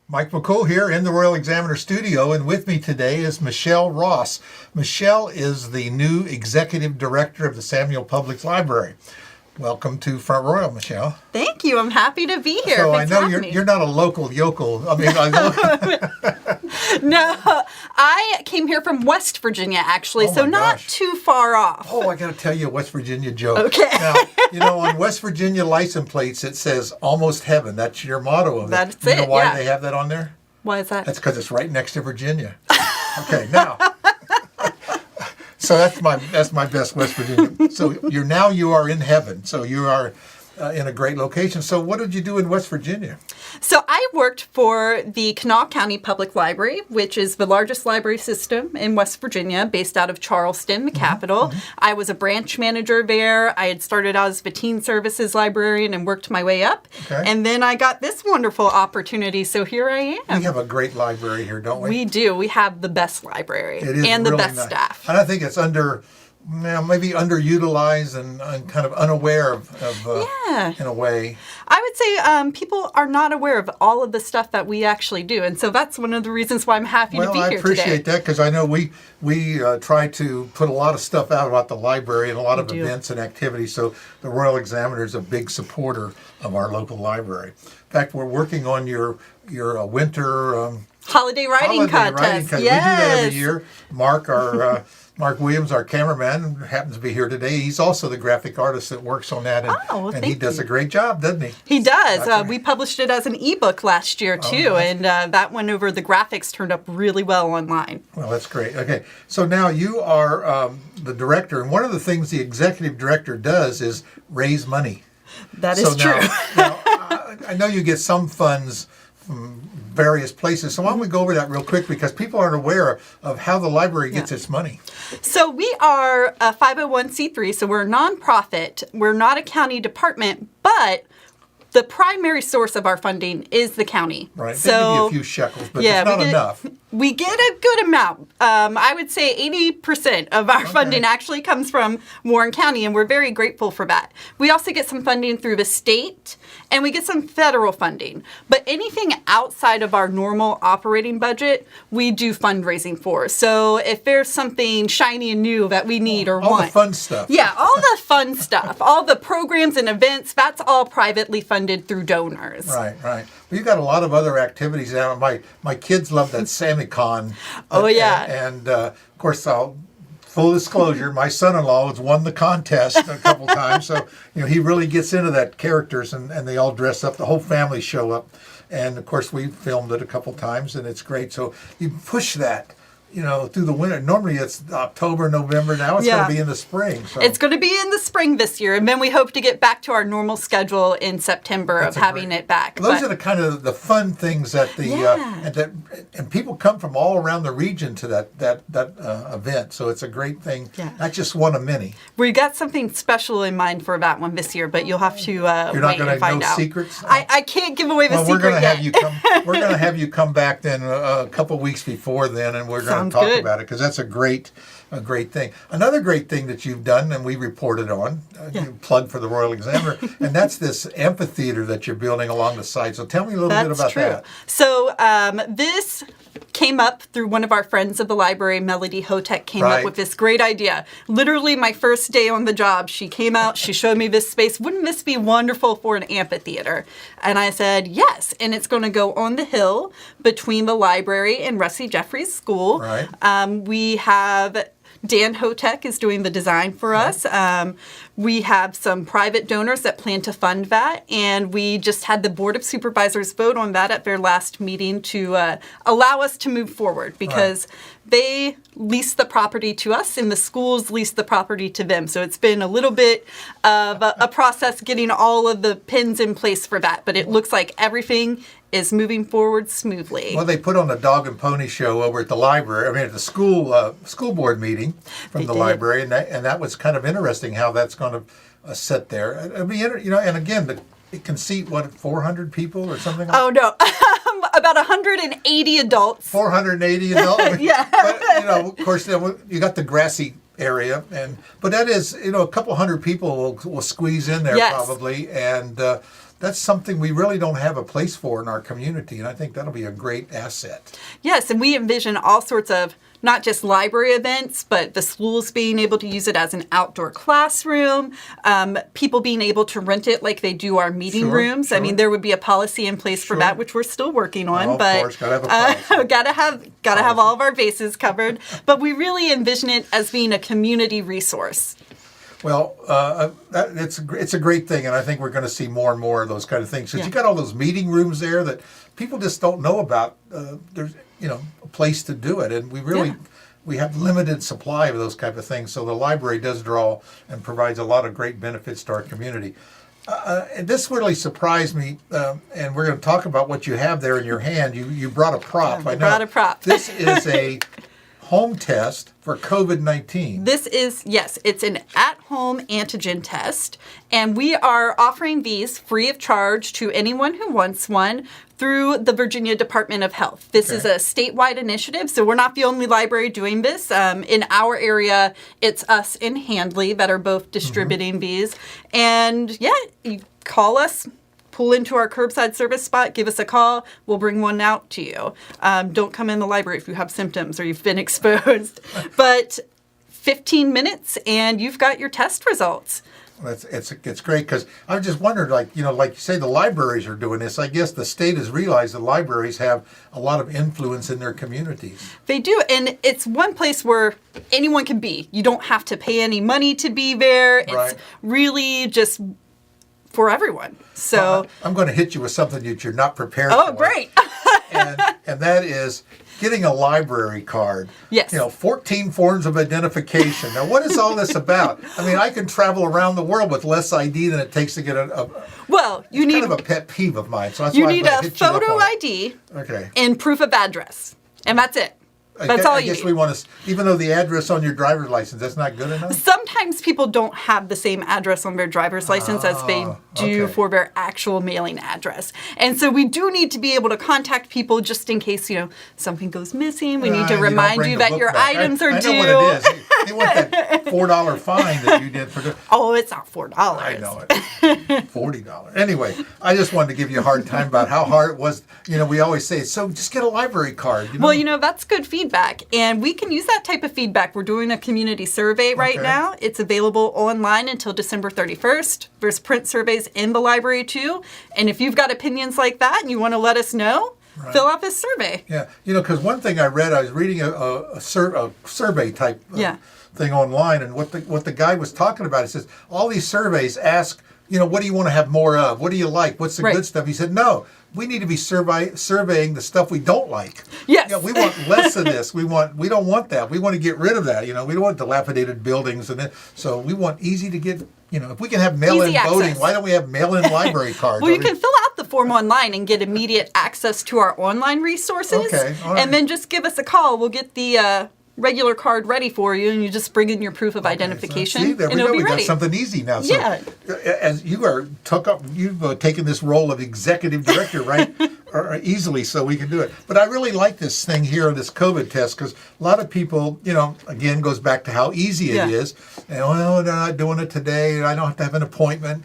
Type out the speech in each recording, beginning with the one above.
Mike McCool here in the Royal Examiner studio, and with me today is Michelle Ross. Michelle is the new Executive Director of the Samuel Public Library. Welcome to Front Royal, Michelle. Thank you. I'm happy to be here. So Thanks I know you're not a local yokel. No, I came here from West Virginia, actually, so not too far off. Oh, I got to tell you a West Virginia joke. Okay. Now, on West Virginia license plates, it says "Almost Heaven." That's your motto of it. That's you it. know why yeah. they have that on there? Why is that? That's because it's right next to Virginia. Okay, now. So that's my best West Virginia. So you are in heaven. So you are in a great location. So what did you do in West Virginia? So I worked for the Kanawha County Public Library, which is the largest library system in West Virginia, based out of Charleston, the capital. I was a branch manager there. I had started out as the teen services librarian and worked my way up. Okay. And then I got this wonderful opportunity, so here I am. We have a great library here, don't we? We do. We have the best library It is and the really best nice. staff. And I think it's maybe underutilized and kind of unaware of in a way. I would say people are not aware of all of the stuff that we actually do. And so that's one of the reasons why I'm happy to be here today. Well, I appreciate that because I know we try to put a lot of stuff out about the library and a lot of events and activities. So the Royal Examiner is a big supporter of our local library. In fact, we're working on your winter Holiday writing contest. Yes. We do that every year. Mark Williams, our cameraman, happens to be here today. He's also the graphic artist that works on that, and he does a great job, doesn't he? He does. We published it as an ebook last year too, and that went over. The graphics turned up really well online. Well, that's great. Okay, so now you are the director, and one of the things the executive director does is raise money. That is true. Now, I know you get some funds from various places. So why don't we go over that real quick because people aren't aware of how the library gets its money. So we are a 501c3, so we're a nonprofit. We're not a county department, but the primary source of our funding is the county. Right. So, they give you a few shekels, but it's not enough. We get a good amount. I would say 80% of our funding actually comes from Warren County, and we're very grateful for that. We also get some funding through the state, and we get some federal funding. But anything outside of our normal operating budget, we do fundraising for. So if there's something shiny and new that we need or want. All the fun stuff. Yeah, all the fun stuff. All the programs and events, that's all privately funded through donors. Right. Well, you got a lot of other activities now. My kids love that SammyCon. And of course, full disclosure, my son-in-law has won the contest a couple times. So, he really gets into that characters and they all dress up. The whole family show up. And of course, we filmed it a couple times and it's great. So you push that. Through the winter. Normally it's October, November. Now it's going to be in the spring. So. It's going to be in the spring this year. And then we hope to get back to our normal schedule in September of having it back. Those are the kind of the fun things that and people come from all around the region to that event. So it's a great thing. Yeah. Not just one of many. We got something special in mind for that one this year, but you'll have to wait and find out. Secrets? I can't give away the secret we're going to yet. We're going to have you come back then a couple weeks before then, and we're going to talk about it because that's a great thing. Another great thing that you've done, and we reported on, you plugged for the Royal Examiner, and that's this amphitheater that you're building along the side. So tell me a little bit about that. So this came up through one of our friends of the library, Melody Hotek, came up with this great idea. Literally my first day on the job, she came out, she showed me this space. Wouldn't this be wonderful for an amphitheater? And I said, yes. And it's going to go on the hill between the library and Rusty Jeffries School. Right. We have Dan Hotek is doing the design for us. We have some private donors that plan to fund that, and we just had the Board of Supervisors vote on that at their last meeting to allow us to move forward because they lease the property to us and the schools lease the property to them. So it's been a little bit of a process getting all of the pins in place for that, but it looks like everything is moving forward smoothly. Well, they put on a dog and pony show over at the library. at the school board meeting from the library, and that was kind of interesting how that's going to sit there. It'd be and again, it can seat 400 people or something. Oh no, about 180 adults. 480 adults. Yeah. But, of course, you got the grassy area, but that is a couple hundred people will squeeze in there probably, and that's something we really don't have a place for in our community, and I think that'll be a great asset. Yes, and we envision all sorts of not just library events, but the schools being able to use it as an outdoor classroom, people being able to rent it like they do our meeting rooms. Sure. I mean, there would be a policy in place for that, which we're still working on. Of course, gotta have a policy. gotta have all of our bases covered. But we really envision it as being a community resource. Well, it's a great thing, and I think we're going to see more and more of those kind of things. Because you got all those meeting rooms there that people just don't know about. There's a place to do it, and we have limited supply of those type of things. So the library does draw and provides a lot of great benefits to our community. And this really surprised me, and we're going to talk about what you have there in your hand. You brought a prop. I brought a prop. This is a home test for COVID-19. This is, yes, it's an at-home antigen test, and we are offering these free of charge to anyone who wants one through the Virginia Department of Health. This is a statewide initiative, so we're not the only library doing this. In our area, it's us and Handley that are both distributing these. And yeah, you call us, pull into our curbside service spot, give us a call, we'll bring one out to you. Don't come in the library if you have symptoms or you've been exposed. But 15 minutes and you've got your test results. It's great, because I just wondered, like you say, the libraries are doing this. I guess the state has realized the libraries have a lot of influence in their communities. They do, and it's one place where anyone can be. You don't have to pay any money to be there. It's really just for everyone. So I'm going to hit you with something that you're not prepared for. Oh, great. and that is getting a library card. Yes. 14 forms of identification. Now, what is all this about? I mean, I can travel around the world with less ID than it takes to get you need kind of a pet peeve of mine. So that's you why need I'm a photo ID and proof of address. And that's it. That's all you need. I guess we want to, even though the address on your driver's license, that's not good enough? Sometimes people don't have the same address on their driver's license as they do for their actual mailing address. And so we do need to be able to contact people just in case, something goes missing. We need to remind you that your items are due. I know what it is. They want that $4 fine that you did for the... Oh, it's not $4. I know it. $40. Anyway, I just wanted to give you a hard time about how hard it was. We always say, so just get a library card. Well, that's good feedback. And we can use that type of feedback. We're doing a community survey right now. It's available online until December 31st. There's print surveys in the library too. And if you've got opinions like that and you want to let us know, fill out this survey. Yeah, because one thing I read, I was reading a survey type thing online, and what the guy was talking about, he says, all these surveys ask, what do you want to have more of? What do you like? What's the good stuff? He said, no. We need to be surveying the stuff we don't like. Yes. We want less of this. We don't want that. We want to get rid of that. We don't want dilapidated buildings, so we want easy to get. If we can have mail-in voting, why don't we have mail-in library cards? Well, you can fill out the form online and get immediate access to our online resources. Okay, all right. And then just give us a call. We'll get the regular card ready for you, and you just bring in your proof of identification, so there and we it'll go. be ready. We got something easy now. So, as you've taken this role of executive director, right? Easily, so we can do it. But I really like this thing here, this COVID test, because a lot of people, again, goes back to how easy it is. And, they're not doing it today. I don't have to have an appointment.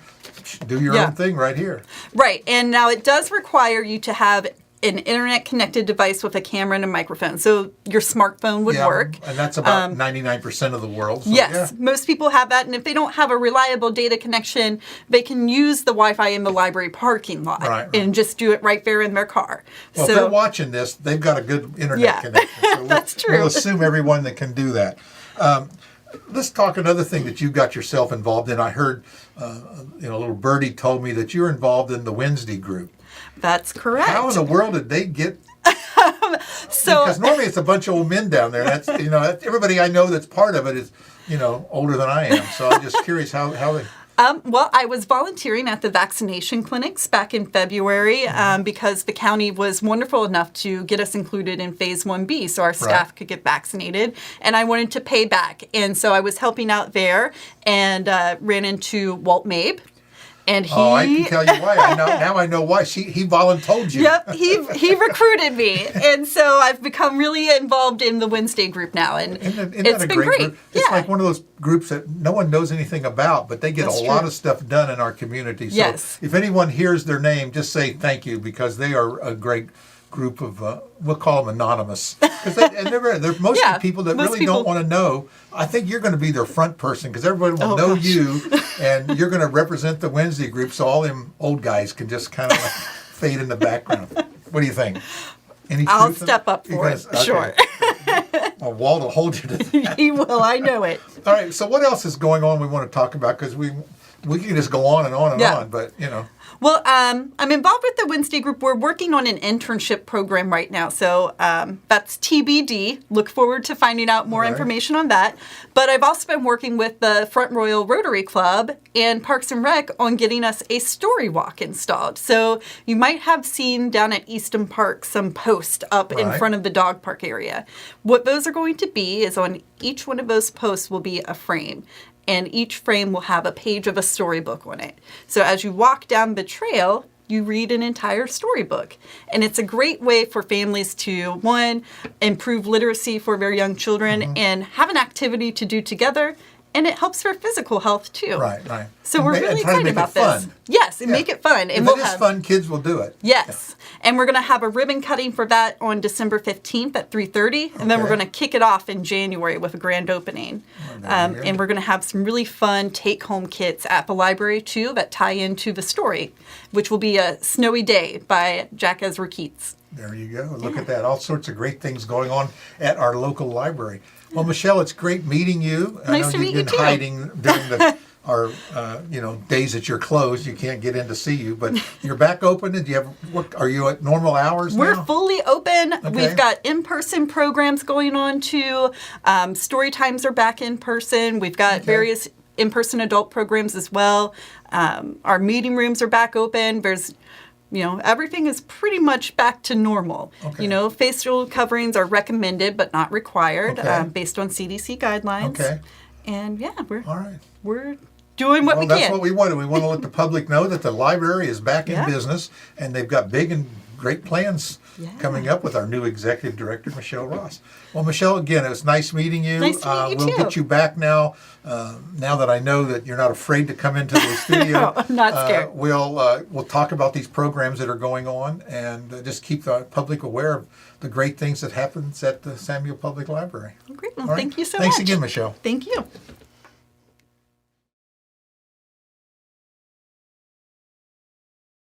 Do your own thing right here. Right. And now it does require you to have an internet-connected device with a camera and a microphone. So your smartphone would work. And that's about 99% of the world. So, yes, most people have that. And if they don't have a reliable data connection, they can use the Wi-Fi in the library parking lot and just do it right there in their car. Well, if they're watching this, they've got a good internet connection. So that's true. We'll assume everyone that can do that. Let's talk another thing that you got yourself involved in. I heard, a little birdie told me that you're involved in the Wednesday group. That's correct. How in the world did they get? Because normally it's a bunch of old men down there. That's everybody I know that's part of it is older than I am. So I'm just curious how they. Well, I was volunteering at the vaccination clinics back in February because the county was wonderful enough to get us included in Phase 1B so our staff could get vaccinated. And I wanted to pay back. And so I was helping out there and ran into Walt Mabe. And he... Oh, I can tell you why. Now I know why. He volunteered you. Yep, he recruited me. And so I've become really involved in the Wednesday group now. And Isn't it's that a been great great. group? It's like one of those groups that no one knows anything about, but they get That's a lot true. of stuff done in our community. So Yes. if anyone hears their name, just say thank you, because they are a great group of, we'll call them anonymous. They're mostly people that really don't want to know. I think you're going to be their front person, because everybody will know you, and you're going to represent the Wednesday group, so all them old guys can just kind of fade in the background. What do you think? I'll step up for it, sure. Well, Walt will hold you to that. He will, I know it. All right, so what else is going on we want to talk about? Because we can just go on and on and on, but, Well, I'm involved with the Wednesday group. We're working on an internship program right now. So that's TBD. Look forward to finding out more information on that. But I've also been working with the Front Royal Rotary Club and Parks and Rec on getting us a story walk installed. So you might have seen down at Easton Park some posts up in front of the dog park area. What those are going to be is on each one of those posts will be a frame. And each frame will have a page of a storybook on it. So as you walk down the trail, you read an entire storybook. And it's a great way for families to, one, improve literacy for their young children and have an activity to do together. And it helps for physical health, too. Right. So we're really excited about this. Yes, and make it fun. And if it is fun, kids will do it. Yes. And we're going to have a ribbon cutting for that on December 15th at 3:30. And then we're going to kick it off in January with a grand opening. And we're going to have some really fun take-home kits at the library, too, that tie into the story, which will be A Snowy Day by Jack Ezra Keats. There you go. Look at that. All sorts of great things going on at our local library. Well, Michelle, it's great meeting you. Nice to meet you, too. I know you've been hiding during our days that you're closed. You can't get in to see you, but you're back open. And are you at normal hours now? We're fully open. Okay. We've got in-person programs going on, too. Story times are back in person. We've got various in-person adult programs as well. Our meeting rooms are back open. There's everything is pretty much back to normal. Okay. Facial coverings are recommended but not required based on CDC guidelines. Okay. And we're doing what we can. That's what we wanted. We want to let the public know that the library is back in business, and they've got big and great plans coming up with our new executive director, Michelle Ross. Well, Michelle, again, it was nice meeting you. Nice to meet you, we'll get you back now. Now that I know that you're not afraid to come into the studio. No, I'm not scared. We'll talk about these programs that are going on, and just keep the public aware of the great things that happens at the Samuel Public Library. Great. Well, thank you so much. Thanks again, Michelle. Thank you.